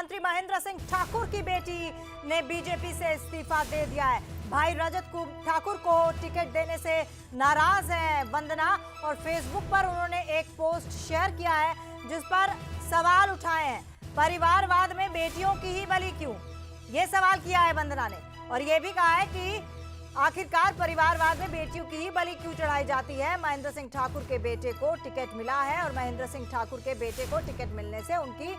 मंत्री महेंद्र सिंह ठाकुर की बेटी ने बीजेपी से इस्तीफा दे दिया है। भाई रजत ठाकुर को टिकट देने से नाराज है वंदना और फेसबुक पर उन्होंने एक पोस्ट शेयर किया है जिस पर सवाल उठाए हैं। परिवारवाद में बेटियों की ही बलि क्यों, ये सवाल किया है वंदना ने और ये भी कहा है कि आखिरकार परिवारवाद में बेटियों की ही बलि क्यों चढ़ाई जाती है। महेंद्र सिंह ठाकुर के बेटे को टिकट मिला है और महेंद्र सिंह ठाकुर के बेटे को टिकट मिलने से उनकी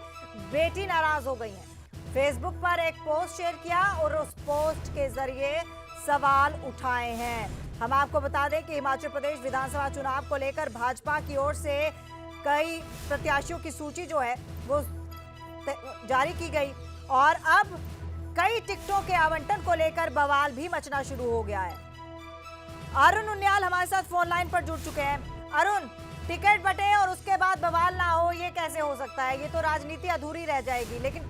बेटी नाराज हो गई है। फेसबुक पर एक पोस्ट शेयर किया और उस पोस्ट के जरिए सवाल उठाए हैं। हम आपको बता दें कि हिमाचल प्रदेश विधानसभा चुनाव को लेकर भाजपा की ओर से कई प्रत्याशियों की सूची जो है वो जारी की गई और अब कई टिकटों के आवंटन को लेकर बवाल भी मचना शुरू हो गया है। अरुण उनियाल हमारे साथ फोन लाइन पर जुड़ चुके हैं। अरुण, टिकट बटे और उसके बाद बवाल ना हो, ये कैसे हो सकता है? ये तो राजनीति अधूरी रह जाएगी। लेकिन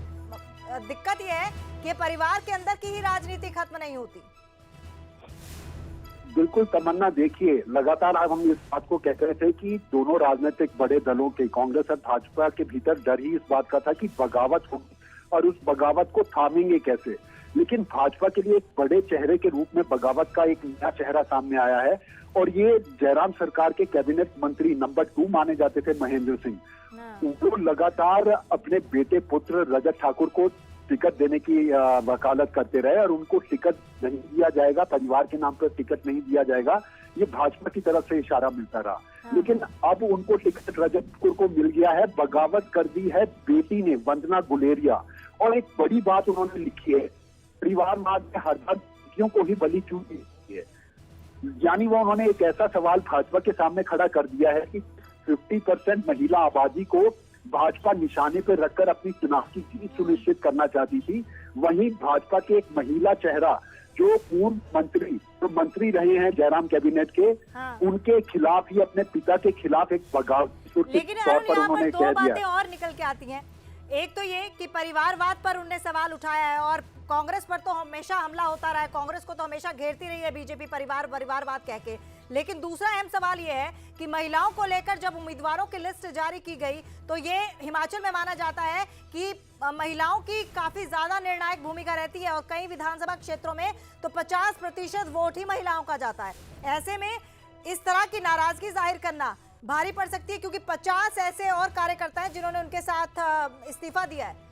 दिक्कत ये है कि परिवार के अंदर की ही राजनीति खत्म नहीं होती। बिल्कुल तमन्ना, देखिए लगातार अब हम इस बात को कहते थे कि दोनों राजनीतिक बड़े दलों के कांग्रेस और भाजपा के भीतर डर ही इस बात का था कि बगावत होगी और उस बगावत को थामेंगे कैसे। लेकिन भाजपा के लिए एक बड़े चेहरे के रूप में बगावत का एक नया चेहरा सामने आया है और ये जयराम सरकार के कैबिनेट मंत्री नंबर 2 माने जाते थे महेंद्र सिंह। वो लगातार अपने बेटे पुत्र रजत ठाकुर को टिकट देने की वकालत करते रहे और उनको टिकट नहीं दिया जाएगा, परिवार के नाम पर टिकट नहीं दिया जाएगा, ये भाजपा की तरफ से इशारा मिलता रहा। लेकिन अब उनको टिकट रजत ठाकुर को मिल गया है। बगावत कर दी है बेटी ने, वंदना गुलेरिया। और एक बड़ी बात उन्होंने लिखी है, परिवारवाद में हर बार बेटियों को ही बलि क्यों दी है। यानी वो उन्होंने एक ऐसा सवाल भाजपा के सामने खड़ा कर दिया है कि 50% महिला आबादी को भाजपा निशाने पर रखकर अपनी चुनाव की जीत सुनिश्चित करना चाहती थी। वहीं भाजपा के एक महिला चेहरा जो पूर्व मंत्री तो मंत्री रहे हैं जयराम कैबिनेट के, उनके खिलाफ ही अपने पिता के खिलाफ एक बगावत के तौर पर उन्होंने कह दिया। दो बातें और निकल के आती हैं। एक तो ये कि परिवारवाद पर उनने सवाल उठाया है और कांग्रेस पर तो हमेशा हमला होता रहा है, कांग्रेस को तो हमेशा घेरती रही है बीजेपी परिवारवाद कह के। लेकिन दूसरा अहम सवाल ये है कि महिलाओं को लेकर जब उम्मीदवारों की लिस्ट जारी की गई तो ये हिमाचल में माना जाता है कि महिलाओं की काफी ज्यादा निर्णायक भूमिका रहती है और कई विधानसभा क्षेत्रों में तो 50% वोट ही महिलाओं का जाता है। ऐसे में इस तरह की नाराजगी जाहिर करना भारी पड़ सकती है क्योंकि 50 ऐसे और कार्यकर्ता हैं जिन्होंने उनके साथ इस्तीफा दिया है।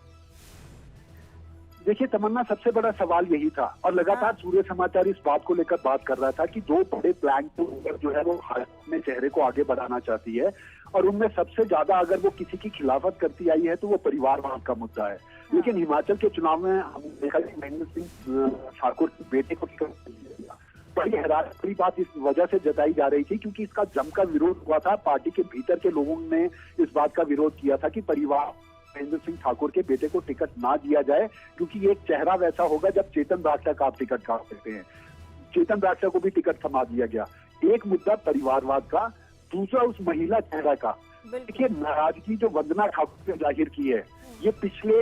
देखिए तमन्ना, सबसे बड़ा सवाल यही था और लगातार सूर्य समाचार इस बात को लेकर बात कर रहा था कि दो बड़े प्लान जो है वो अपने चेहरे को आगे बढ़ाना चाहती है और उनमें सबसे ज्यादा अगर वो किसी की खिलाफत करती आई है तो वो परिवारवाद का मुद्दा है। लेकिन हिमाचल के चुनाव में हमने देखा कि महेंद्र सिंह ठाकुर के बेटे को टिकट दिया। बड़ी हैरानी की बात इस वजह से जताई जा रही थी क्योंकि इसका जमकर विरोध हुआ था। पार्टी के भीतर के लोगों ने इस बात का विरोध किया था कि परिवार महेंद्र सिंह ठाकुर के बेटे को टिकट ना दिया जाए क्योंकि ये एक चेहरा वैसा होगा जब चेतन बागचा का आप टिकट काट सकते हैं। चेतन बागचा को भी टिकट थमा दिया गया। एक मुद्दा परिवारवाद का, दूसरा उस महिला चेहरा का। देखिए नाराजगी जो वंदना ठाकुर ने जाहिर की है, ये पिछले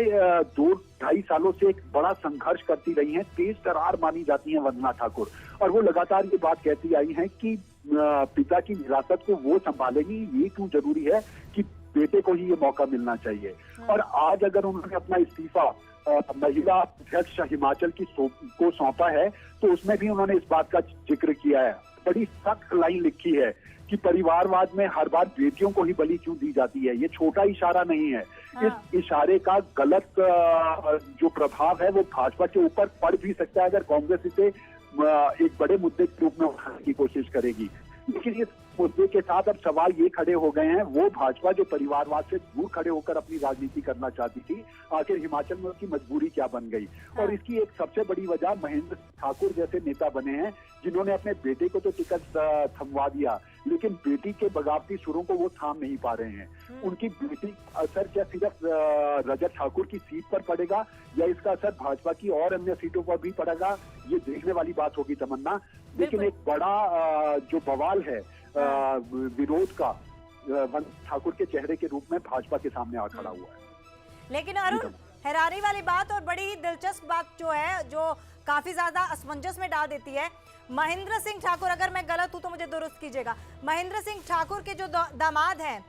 2-2.5 सालों से एक बड़ा संघर्ष करती रही हैं। तेज तर्रार मानी जाती हैं वंदना ठाकुर और वो लगातार ये बात कहती आई हैं कि पिता की विरासत को वो संभालेगी, ये क्यों जरूरी है कि बेटे को ही ये मौका मिलना चाहिए। और आज अगर उन्होंने अपना इस्तीफा महिला अध्यक्ष हिमाचल की को सौंपा है तो उसमें भी उन्होंने इस बात का जिक्र किया है। बड़ी सख्त लाइन लिखी है कि परिवारवाद में हर बार बेटियों को ही बलि क्यों दी जाती है। ये छोटा इशारा नहीं है। इस इशारे का गलत जो प्रभाव है वो भाजपा के ऊपर पड़ भी सकता है अगर कांग्रेस इसे एक बड़े मुद्दे के रूप में उठाने की कोशिश करेगी। लेकिन इस मुद्दे के साथ अब सवाल ये खड़े हो गए हैं, वो भाजपा जो परिवारवाद से दूर खड़े होकर अपनी राजनीति करना चाहती थी, आखिर हिमाचल में उसकी मजबूरी क्या बन गई। और इसकी एक सबसे बड़ी वजह महेंद्र ठाकुर जैसे नेता बने हैं जिन्होंने अपने बेटे को तो टिकट थमवा दिया लेकिन बेटी के बगावती सुरों को वो थाम नहीं पा रहे हैं। उनकी बेटी का असर क्या सिर्फ रजत ठाकुर की सीट पर पड़ेगा या इसका असर भाजपा की और अन्य सीटों पर भी पड़ेगा, ये देखने वाली बात होगी तमन्ना। लेकिन एक बड़ा जो बवाल है विरोध का वंदना ठाकुर के चेहरे के रूप में भाजपा के सामने आ खड़ा हुआ है। लेकिन अरुण, हैरानी वाली बात और बड़ी ही दिलचस्प बात जो है, जो काफी ज्यादा असमंजस में डाल देती है, महेंद्र सिंह ठाकुर, अगर मैं गलत हूं तो मुझे दुरुस्त कीजिएगा, महेंद्र सिंह ठाकुर के जो दामाद हैं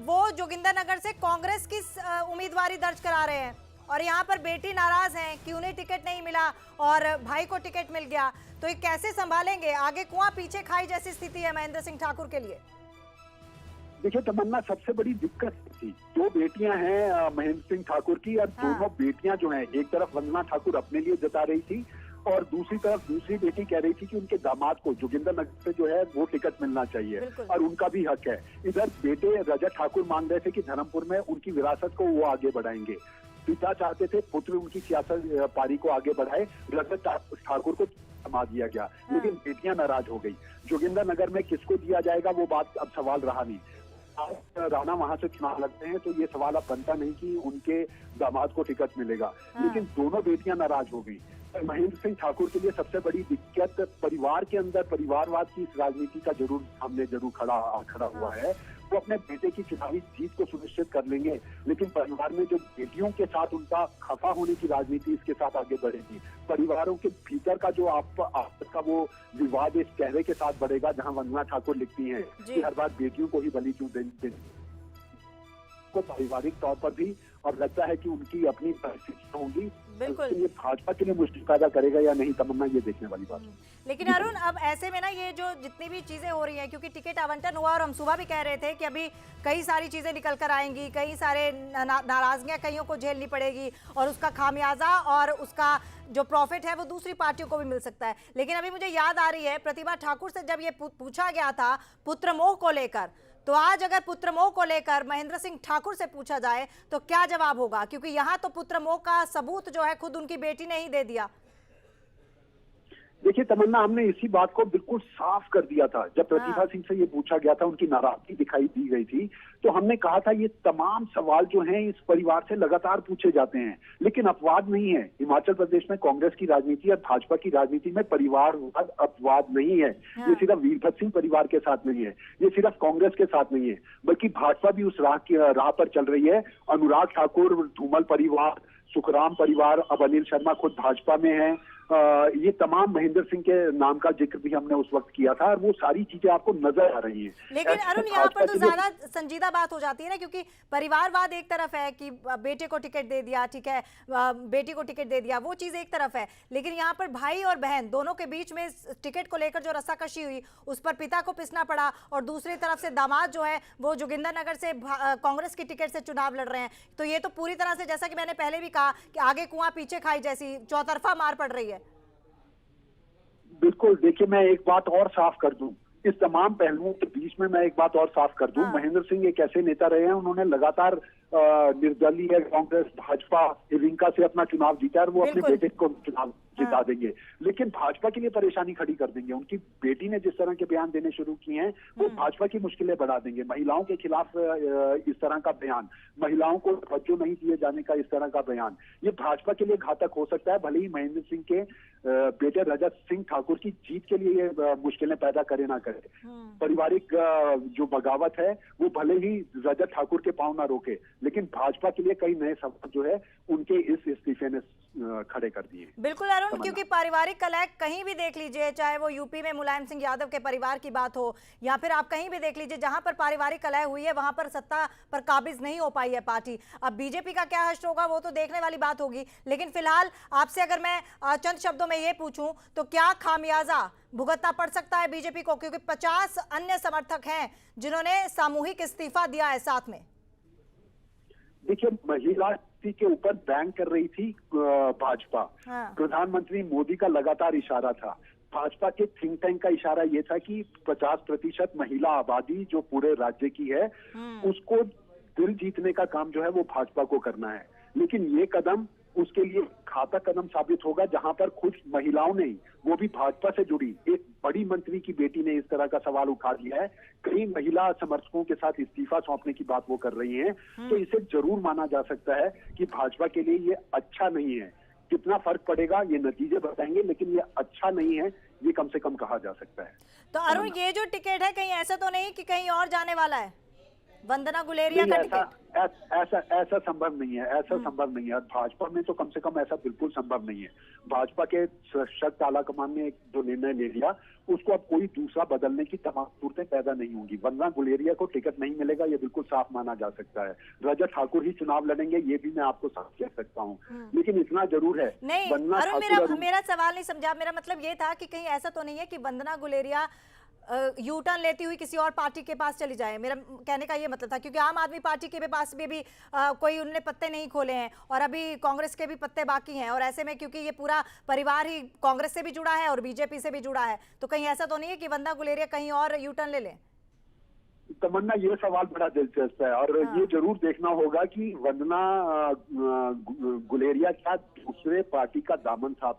वो जोगिंदरनगर से कांग्रेस की उम्मीदवारी दर्ज करा रहे हैं और यहाँ पर बेटी नाराज हैं कि उन्हें टिकट नहीं मिला और भाई को टिकट मिल गया, तो ये कैसे संभालेंगे? आगे कुआं पीछे खाई जैसी स्थिति है महेंद्र सिंह ठाकुर के लिए। देखिए तमन्ना, सबसे बड़ी दिक्कत थी, दो बेटियां हैं महेंद्र सिंह ठाकुर की, और दोनों बेटियां जो हैं, एक तरफ वंदना ठाकुर अपने लिए जता रही थी और दूसरी तरफ दूसरी बेटी कह रही थी कि उनके दामाद को जोगिंदरनगर से जो है वो टिकट मिलना चाहिए और उनका भी हक है। इधर बेटे रजत ठाकुर मांग रहे थे कि धर्मपुर में उनकी विरासत को वो आगे बढ़ाएंगे। पिता चाहते थे पुत्र उनकी सियासत पारी को आगे बढ़ाए, रजत ठाकुर को थमा दिया गया, लेकिन बेटियां नाराज हो गई। जोगिंदरनगर में किसको दिया जाएगा वो बात अब सवाल रहा नहीं। राणा वहां से चुनाव लड़ते हैं तो ये सवाल अब बनता नहीं कि उनके दामाद को टिकट मिलेगा, लेकिन दोनों बेटियां नाराज हो गई। महेंद्र सिंह ठाकुर के लिए सबसे बड़ी दिक्कत परिवार के अंदर परिवारवाद की इस राजनीति का जरूर खड़ा हुआ है। वो अपने बेटे की चुनावी जीत को सुनिश्चित कर लेंगे, लेकिन परिवार में जो बेटियों के साथ उनका खफा होने की राजनीति इसके साथ आगे बढ़ेगी। परिवारों के भीतर का जो आपस का वो विवाद इस चेहरे के साथ बढ़ेगा, जहां वंदना ठाकुर लिखती हैं कि हर बार बेटियों को ही बलि क्यों देनी को पारिवारिक तौर पर भी, और लगता है कि उनकी अपनी परिस्थितियां होंगी। बिल्कुल, ये भाजपा के लिए मुश्किल पैदा करेगा या नहीं, तमन्ना ये देखने वाली बात है। लेकिन अरुण, अब ऐसे में ना ये जो जितनी भी चीजें हो रही हैं, क्योंकि टिकट आवंटन हुआ और हम सुबह भी कह रहे थे कि अभी कई सारी चीजें निकल कर आएंगी, कई सारे नाराजगियां कईयों को झेलनी पड़ेगी और उसका खामियाजा और उसका जो प्रॉफिट है वो दूसरी पार्टियों को भी मिल सकता है। लेकिन अभी मुझे याद आ रही है प्रतिभा ठाकुर से जब ये पूछा गया था पुत्र मोह को लेकर, तो आज अगर पुत्र मोह को लेकर महेंद्र सिंह ठाकुर से पूछा जाए तो क्या जवाब होगा? क्योंकि यहाँ तो पुत्र मोह का सबूत जो है खुद उनकी बेटी ने ही दे दिया। देखिए तमन्ना, हमने इसी बात को बिल्कुल साफ कर दिया था जब प्रतिभा सिंह से ये पूछा गया था, उनकी नाराजगी दिखाई दी गई थी, तो हमने कहा था ये तमाम सवाल जो हैं इस परिवार से लगातार पूछे जाते हैं, लेकिन अपवाद नहीं है। हिमाचल प्रदेश में कांग्रेस की राजनीति और भाजपा की राजनीति में परिवारवाद अपवाद नहीं है। ये सिर्फ वीरभद्र सिंह परिवार के साथ नहीं है, ये सिर्फ कांग्रेस के साथ नहीं है, बल्कि भाजपा भी उस राह पर चल रही है। अनुराग ठाकुर, धूमल परिवार, सुखराम परिवार, अब अनिल शर्मा खुद भाजपा में है, ये तमाम महेंद्र सिंह के नाम का जिक्र भी हमने उस वक्त किया था और वो सारी चीजें आपको नजर आ रही हैं। लेकिन अरुण, यहाँ पर तो ज्यादा संजीदा बात हो जाती है ना, क्योंकि परिवारवाद एक तरफ है कि बेटे को टिकट दे दिया, ठीक है, बेटी को टिकट दे दिया, वो चीज एक तरफ है, लेकिन यहाँ पर भाई और बहन दोनों के बीच में टिकट को लेकर जो रस्साकशी हुई उस पर पिता को पिसना पड़ा, और दूसरी तरफ से दामाद जो है वो जोगिंदरनगर से कांग्रेस की टिकट से चुनाव लड़ रहे हैं। तो ये तो पूरी तरह से, जैसा कि मैंने पहले भी कहा, कि आगे कुआं पीछे खाई जैसी चौतरफा मार पड़ रही है। बिल्कुल, देखिए मैं एक बात और साफ कर दूं, इस तमाम पहलुओं के बीच में मैं एक बात और साफ कर दूं, महेंद्र सिंह एक ऐसे नेता रहे हैं, उन्होंने लगातार निर्दलीय कांग्रेस, भाजपा, इविंका से अपना चुनाव जीता है और वो अपने बेटे को चुनाव जिता देंगे, लेकिन भाजपा के लिए परेशानी खड़ी कर देंगे। उनकी बेटी ने जिस तरह के बयान देने शुरू किए हैं वो भाजपा की मुश्किलें बढ़ा देंगे। महिलाओं के खिलाफ इस तरह का बयान, महिलाओं को तवज्जो नहीं दिए जाने का इस तरह का बयान, ये भाजपा के लिए घातक हो सकता है। भले ही महेंद्र सिंह के बेटे रजत सिंह ठाकुर की जीत के लिए ये मुश्किलें पैदा करे ना करे, पारिवारिक जो बगावत है वो भले ही रजत ठाकुर के पांव ना रोके, लेकिन भाजपा के लिए कई नए सवाल जो है उनके इस इस्तीफे ने खड़े कर दिए। बिल्कुल अरुण, क्योंकि पारिवारिक कलह कहीं भी देख लीजिए, चाहे वो यूपी में मुलायम सिंह यादव के परिवार की बात हो या फिर आप कहीं भी देख लीजिए, जहां पर पारिवारिक कलह हुई है वहां पर सत्ता पर काबिज नहीं हो पाई है पार्टी। अब बीजेपी का क्या हश्र होगा वो तो देखने वाली बात होगी, लेकिन फिलहाल आपसे अगर मैं चंद शब्दों में ये पूछूं तो क्या खामियाजा भुगतना पड़ सकता है बीजेपी को, क्योंकि 50 अन्य समर्थक हैं जिन्होंने सामूहिक इस्तीफा दिया है साथ में। देखिए, महिला के ऊपर बैंक कर रही थी भाजपा, प्रधानमंत्री मोदी का लगातार इशारा था, भाजपा के थिंक टैंक का इशारा ये था कि 50% महिला आबादी जो पूरे राज्य की है उसको दिल जीतने का काम जो है वो भाजपा को करना है, लेकिन ये कदम उसके लिए घातक कदम साबित होगा, जहां पर खुद महिलाओं ने, वो भी भाजपा से जुड़ी एक बड़ी मंत्री की बेटी ने इस तरह का सवाल उठा दिया है। कई महिला समर्थकों के साथ इस्तीफा सौंपने की बात वो कर रही हैं, तो इसे जरूर माना जा सकता है कि भाजपा के लिए ये अच्छा नहीं है। कितना फर्क पड़ेगा ये नतीजे बताएंगे, लेकिन ये अच्छा नहीं है, ये कम से कम कहा जा सकता है। तो अरुण, ये जो टिकट है कहीं ऐसा तो नहीं कि कहीं और जाने वाला है? वंदना गुलेरिया का टिकट? ऐसा संभव नहीं है, ऐसा संभव नहीं है। भाजपा में तो कम से कम ऐसा बिल्कुल संभव नहीं है। भाजपा के सशक्त आला कमान ने एक जो निर्णय ले लिया, उसको अब कोई दूसरा बदलने की तमाम सूरतें पैदा नहीं होंगी। वंदना गुलेरिया को टिकट नहीं मिलेगा, ये बिल्कुल साफ माना जा सकता है। रजत ठाकुर ही चुनाव लड़ेंगे, ये भी मैं आपको साफ कह सकता हूँ। लेकिन इतना जरूर है, नहीं अरुण, मेरा सवाल नहीं समझा। मेरा मतलब ये था कि कहीं ऐसा तो नहीं है कि वंदना गुलेरिया यू टर्न लेती हुई किसी और पार्टी के पास चली जाए। मेरा कहने का ये मतलब था, क्योंकि आम आदमी पार्टी के पास भी कोई उन्होंने पत्ते नहीं खोले हैं और अभी कांग्रेस के भी पत्ते बाकी हैं, और ऐसे में क्योंकि ये पूरा परिवार ही कांग्रेस से भी जुड़ा है और बीजेपी से भी जुड़ा है, तो कहीं ऐसा तो नहीं है कि वंदना गुलेरिया कहीं और यू टर्न ले लें? तमन्ना, ये सवाल बड़ा दिलचस्प है और ये जरूर देखना होगा कि वंदना गुलेरिया क्या दूसरे पार्टी का दामन था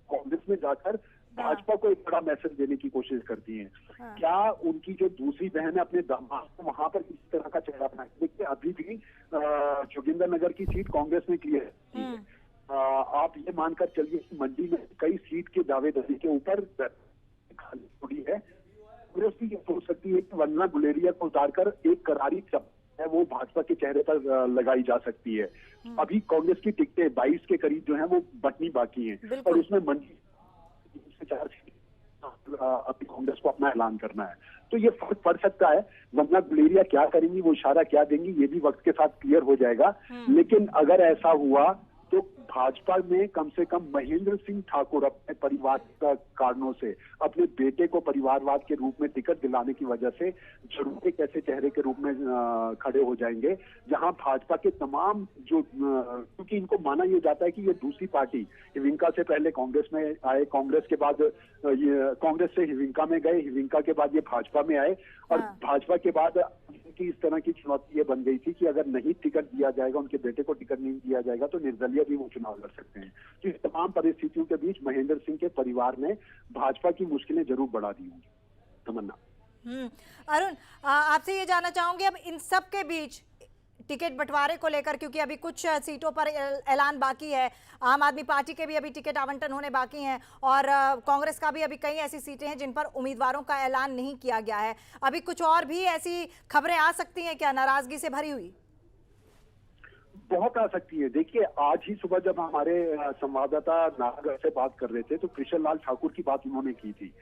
कांग्रेस में जाकर भाजपा को एक बड़ा मैसेज देने की कोशिश करती हैं। क्या उनकी जो दूसरी बहन है अपने दामाद को वहां पर इस तरह का चेहरा बनाए? देखिए, अभी भी जोगिंदर नगर की सीट कांग्रेस में क्लियर है। आप ये मानकर चलिए कि मंडी में कई सीट के दावेदारी के ऊपर खाली पड़ी है। कांग्रेस भी ये सोच सकती है कि वंदना गुलेरिया को उतारकर एक करारी चप्पल है वो भाजपा के चेहरे पर लगाई जा सकती है। अभी कांग्रेस की टिकटें 22 के करीब जो है वो बटनी बाकी है और उसमें मंडी से 4 अभी कांग्रेस को अपना ऐलान करना है, तो ये फर्क पड़ सकता है। वंदना गुलेरिया क्या करेंगी, वो इशारा क्या देंगी, ये भी वक्त के साथ क्लियर हो जाएगा। लेकिन अगर ऐसा हुआ तो भाजपा में कम से कम महेंद्र सिंह ठाकुर अपने परिवार का कारणों से अपने बेटे को परिवारवाद के रूप में टिकट दिलाने की वजह से जरूर एक ऐसे चेहरे के रूप में खड़े हो जाएंगे जहां भाजपा के तमाम जो, क्योंकि इनको माना यह जाता है कि ये दूसरी पार्टी, हिविंका से पहले कांग्रेस में आए, कांग्रेस के बाद ये कांग्रेस से हिविंका में गए, हिविंका के बाद ये भाजपा में आए और भाजपा के बाद की इस तरह की चुनौती ये बन गई थी कि अगर नहीं टिकट दिया जाएगा, उनके बेटे को टिकट नहीं दिया जाएगा तो निर्दलीय भी वो चुनाव लड़ सकते हैं। तो इस तमाम परिस्थितियों के बीच महेंद्र सिंह के परिवार ने भाजपा की मुश्किलें जरूर बढ़ा दी होंगी। तमन्ना, अरुण, आपसे ये जानना चाहूंगे अब इन सब के बीच टिकट बंटवारे को लेकर, क्योंकि अभी कुछ सीटों पर ऐलान बाकी है, आम आदमी पार्टी के भी अभी टिकट आवंटन होने बाकी हैं और कांग्रेस का भी अभी कई ऐसी सीटें हैं जिन पर उम्मीदवारों का ऐलान नहीं किया गया है। अभी कुछ और भी ऐसी खबरें आ सकती हैं क्या, नाराजगी से भरी हुई? बहुत आ सकती है। देखिए, आज ही सुबह जब हमारे संवाददाता नागढ़ से बात कर रहे थे तो कृष्ण लाल ठाकुर की बात उन्होंने की थी।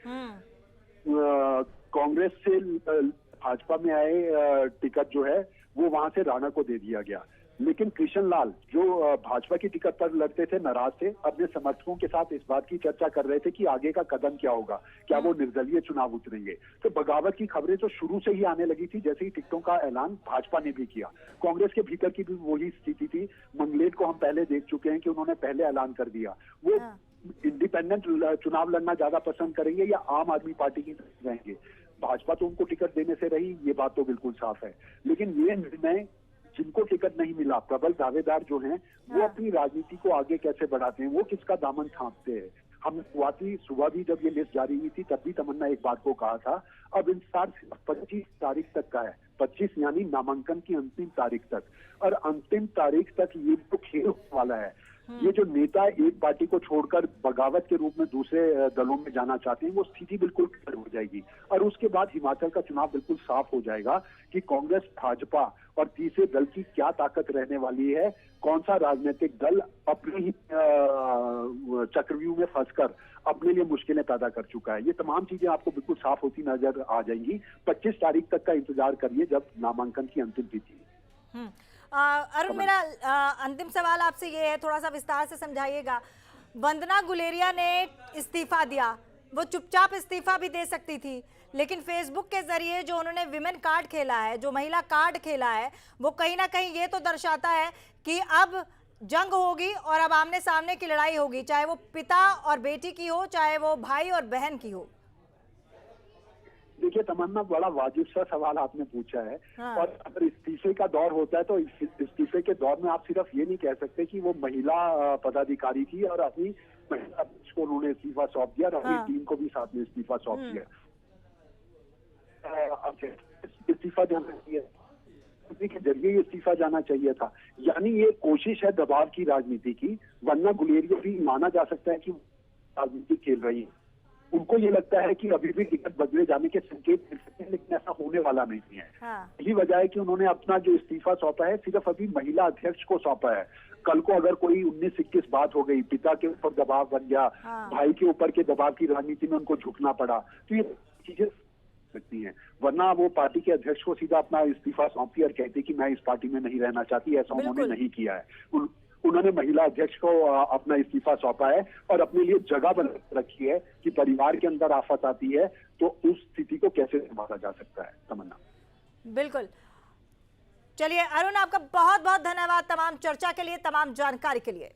कांग्रेस से भाजपा में आए टिकट जो है वो वहां से राणा को दे दिया गया, लेकिन कृष्ण लाल जो भाजपा की टिकट पर लड़ते थे, नाराज थे, अपने समर्थकों के साथ इस बात की चर्चा कर रहे थे कि आगे का कदम क्या होगा, क्या वो निर्दलीय चुनाव उतरेंगे। तो बगावत की खबरें तो शुरू से ही आने लगी थी जैसे ही टिकटों का ऐलान भाजपा ने भी किया। कांग्रेस के भीतर की भी वही स्थिति थी। मंगलेट को हम पहले देख चुके हैं कि उन्होंने पहले ऐलान कर दिया वो इंडिपेंडेंट चुनाव लड़ना ज्यादा पसंद करेंगे या आम आदमी पार्टी की तरफ रहेंगे। भाजपा तो उनको टिकट देने से रही, ये बात तो बिल्कुल साफ है। लेकिन ये निर्णय जिनको टिकट नहीं मिला, प्रबल दावेदार जो हैं, वो अपनी राजनीति को आगे कैसे बढ़ाते हैं, वो किसका दामन थामते हैं। हम सुबह भी जब ये लिस्ट जारी हुई थी तब भी तमन्ना एक बात को कहा था, अब इंतजार 25 तारीख तक का है, 25 यानी नामांकन की अंतिम तारीख तक, और अंतिम तारीख तक ये तो खेल होने वाला है। ये जो नेता एक पार्टी को छोड़कर बगावत के रूप में दूसरे दलों में जाना चाहते हैं, वो स्थिति बिल्कुल क्लियर हो जाएगी और उसके बाद हिमाचल का चुनाव बिल्कुल साफ हो जाएगा कि कांग्रेस, भाजपा और तीसरे दल की क्या ताकत रहने वाली है। कौन सा राजनीतिक दल अपने ही चक्रव्यूह में फंसकर अपने लिए मुश्किलें पैदा कर चुका है। ये तमाम चीजें आपको बिल्कुल साफ होती नजर आ जाएंगी। 25 तारीख तक का इंतजार करिए जब नामांकन की अंतिम तिथि है। अरुण, मेरा अंतिम सवाल आपसे ये है, थोड़ा सा विस्तार से समझाइएगा। वंदना गुलेरिया ने इस्तीफा दिया, वो चुपचाप इस्तीफा भी दे सकती थी, लेकिन फेसबुक के जरिए जो उन्होंने विमेन कार्ड खेला है, जो महिला कार्ड खेला है, वो कहीं ना कहीं ये तो दर्शाता है कि अब जंग होगी और अब आमने सामने की लड़ाई होगी, चाहे वो पिता और बेटी की हो, चाहे वो भाई और बहन की हो। देखिए तमन्ना, बड़ा वाजिब सा सवाल आपने पूछा है। और अगर इस्तीफे का दौर होता है तो इस्तीफे के दौर में आप सिर्फ ये नहीं कह सकते कि वो महिला पदाधिकारी थी और अपनी महिला को उन्होंने इस्तीफा सौंप दिया और अपनी टीम को भी साथ में इस्तीफा सौंप दिया। इस्तीफा जाना चाहिए, के जरिए इस्तीफा जाना चाहिए था, यानी ये कोशिश है दबाव की राजनीति की। वरना गुलेरिया भी माना जा सकता है कि राजनीति खेल रही है, उनको ये लगता है कि अभी भी टिकट बदले जाने के संकेत मिल सकते हैं, लेकिन ऐसा होने वाला नहीं है। हाँ। यही वजह है कि उन्होंने अपना जो इस्तीफा सौंपा है सिर्फ अभी महिला अध्यक्ष को सौंपा है। कल को अगर कोई 19-21 बात हो गई, पिता के ऊपर दबाव बन गया, हाँ। भाई के ऊपर के दबाव की राजनीति में उनको झुकना पड़ा, तो ये चीजें सकती हैं। वरना वो पार्टी के अध्यक्ष को सीधा अपना इस्तीफा सौंपती और कहती कि मैं इस पार्टी में नहीं रहना चाहती। ऐसा उन्होंने नहीं किया है। उन्होंने महिला अध्यक्ष को अपना इस्तीफा सौंपा है और अपने लिए जगह बना रखी है कि परिवार के अंदर आफत आती है तो उस स्थिति को कैसे संभाला जा सकता है। तमन्ना, बिल्कुल। चलिए अरुण, आपका बहुत बहुत धन्यवाद तमाम चर्चा के लिए, तमाम जानकारी के लिए।